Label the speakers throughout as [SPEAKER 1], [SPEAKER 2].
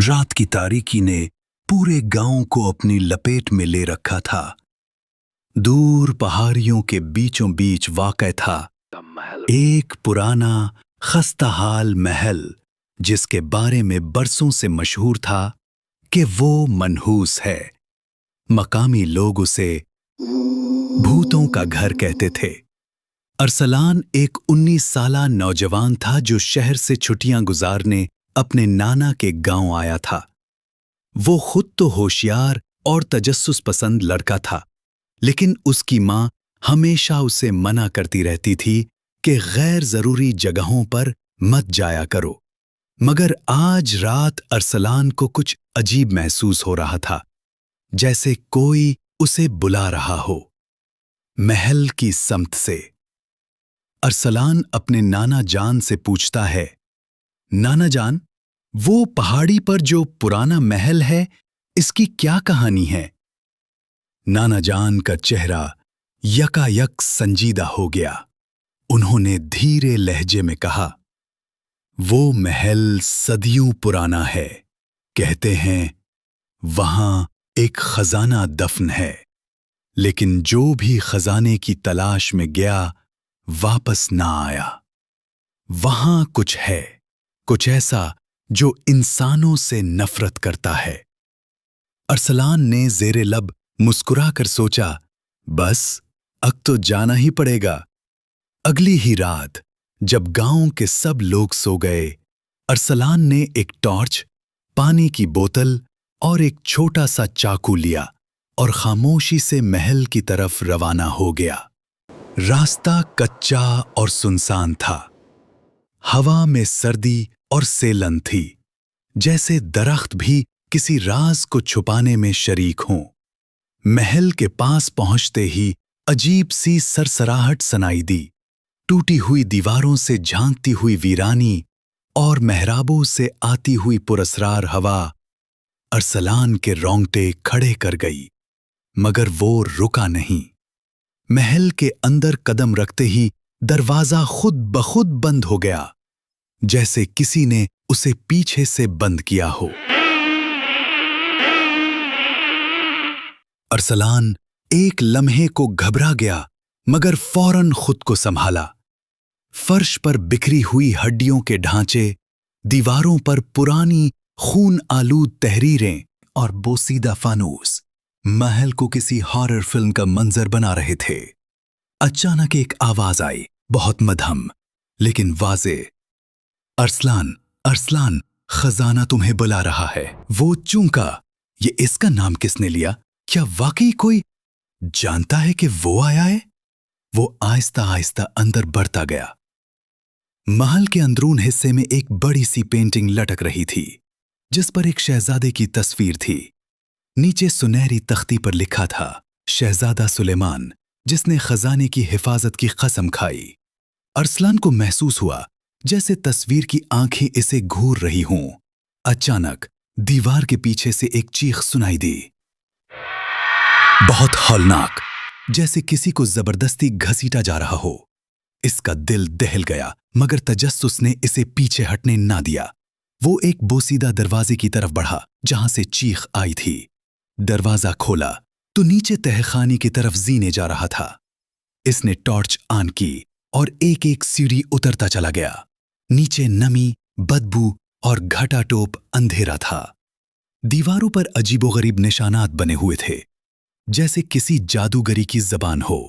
[SPEAKER 1] रात की तारीकी ने पूरे गांव को अपनी लपेट में ले रखा था। दूर पहाड़ियों के बीचों बीच वाक़ था एक पुराना खस्ताहाल महल, जिसके बारे में बरसों से मशहूर था कि वो मनहूस है। मकामी लोग उसे भूतों का घर कहते थे। अरसलान एक 19 साला नौजवान था जो शहर से छुट्टियां गुजारने अपने नाना के गांव आया था। वो खुद तो होशियार और तजस्सुस पसंद लड़का था, लेकिन उसकी माँ हमेशा उसे मना करती रहती थी कि गैर जरूरी जगहों पर मत जाया करो। मगर आज रात अरसलान को कुछ अजीब महसूस हो रहा था, जैसे कोई उसे बुला रहा हो। महल की समत से अरसलान अपने नाना जान से पूछता है, नाना जान, वो पहाड़ी पर जो पुराना महल है, इसकी क्या कहानी है? नाना जान का चेहरा यकायक संजीदा हो गया। उन्होंने धीरे लहजे में कहा, वो महल सदियों पुराना है। कहते हैं वहां एक खजाना दफन है, लेकिन जो भी खजाने की तलाश में गया वापस ना आया। वहां कुछ है, कुछ ऐसा जो इंसानों से नफरत करता है। अरसलान ने ज़ेरे लब मुस्कुराकर सोचा, बस अब तो जाना ही पड़ेगा। अगली ही रात जब गांव के सब लोग सो गए, अरसलान ने एक टॉर्च, पानी की बोतल और एक छोटा सा चाकू लिया और खामोशी से महल की तरफ रवाना हो गया। रास्ता कच्चा और सुनसान था। हवा में सर्दी और सेलन थी, जैसे दरख्त भी किसी राज को छुपाने में शरीक हों। महल के पास पहुंचते ही अजीब सी सरसराहट सुनाई दी। टूटी हुई दीवारों से झांकती हुई वीरानी और मेहराबों से आती हुई पुरस्रार हवा अरसलान के रोंगटे खड़े कर गई, मगर वो रुका नहीं। महल के अंदर कदम रखते ही दरवाजा खुद ब खुद बंद हो गया, जैसे किसी ने उसे पीछे से बंद किया हो। अरसलान एक लम्हे को घबरा गया, मगर फौरन खुद को संभाला। फर्श पर बिखरी हुई हड्डियों के ढांचे, दीवारों पर पुरानी खून आलूद तहरीरें और बोसीदा फानूस महल को किसी हॉरर फिल्म का मंजर बना रहे थे। अचानक एक आवाज आई, बहुत मध्यम लेकिन वाज़े, अरसलान, अरसलान, खजाना तुम्हें बुला रहा है। वो चूंका, ये इसका नाम किसने लिया? क्या वाकई कोई जानता है कि वो आया है? वो आहिस्ता आहिस्ता अंदर बढ़ता गया। महल के अंदरून हिस्से में एक बड़ी सी पेंटिंग लटक रही थी, जिस पर एक शहजादे की तस्वीर थी। नीचे सुनहरी तख्ती पर लिखा था, शहजादा सुलेमान, जिसने खजाने की हिफाजत की कसम खाई। अरसलान को महसूस हुआ जैसे तस्वीर की आंखें इसे घूर रही हों। अचानक दीवार के पीछे से एक चीख सुनाई दी, बहुत हौलनाक, जैसे किसी को जबरदस्ती घसीटा जा रहा हो। इसका दिल दहल गया, मगर तजस्सुस ने इसे पीछे हटने ना दिया। वो एक बोसीदा दरवाजे की तरफ बढ़ा जहां से चीख आई थी। दरवाजा खोला तो नीचे तहखाने की तरफ जीने जा रहा था। इसने टॉर्च ऑन की और एक एक सीढ़ी उतरता चला गया। नीचे नमी, बदबू और घटाटोप अंधेरा था। दीवारों पर अजीबोगरीब निशानात बने हुए थे, जैसे किसी जादूगरी की जबान हो।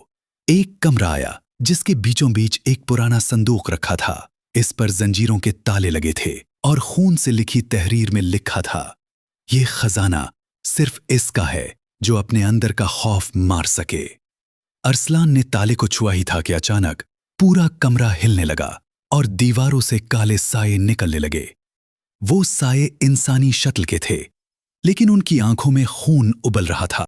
[SPEAKER 1] एक कमरा आया जिसके बीचों बीच एक पुराना संदूक रखा था। इस पर जंजीरों के ताले लगे थे और खून से लिखी तहरीर में लिखा था, ये खजाना सिर्फ इसका है जो अपने अंदर का खौफ मार सके। अरसलान ने ताले को छुआ ही था कि अचानक पूरा कमरा हिलने लगा और दीवारों से काले साए निकलने लगे। वो साए इंसानी शक्ल के थे, लेकिन उनकी आंखों में खून उबल रहा था।